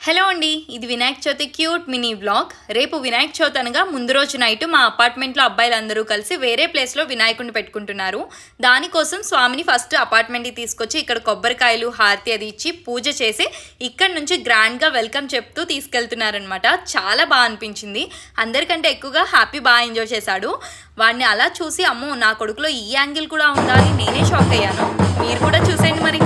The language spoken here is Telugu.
హలో అండి, ఇది Vinayaka Chavithi cute mini vlog. రేపు వినాయక చవితి అనగా ముందు రోజు నైట్ మా అపార్ట్మెంట్లో అబ్బాయిలందరూ కలిసి వేరే ప్లేస్లో వినాయకుడిని పెట్టుకుంటున్నారు. దానికోసం స్వామిని ఫస్ట్ అపార్ట్మెంట్కి తీసుకొచ్చి ఇక్కడ కొబ్బరికాయలు హారతి అది ఇచ్చి పూజ చేసి ఇక్కడ నుంచి గ్రాండ్గా వెల్కమ్ చెప్తూ తీసుకెళ్తున్నారనమాట. చాలా బాగా అనిపించింది. అందరికంటే ఎక్కువగా హ్యాపీ బాగా ఎంజాయ్ చేశాడు. వాడిని అలా చూసి అమ్మో నా కొడుకులో ఈ యాంగిల్ కూడా ఉందా అని నేనే షాక్ అయ్యాను. మీరు కూడా చూసేయండి మరి.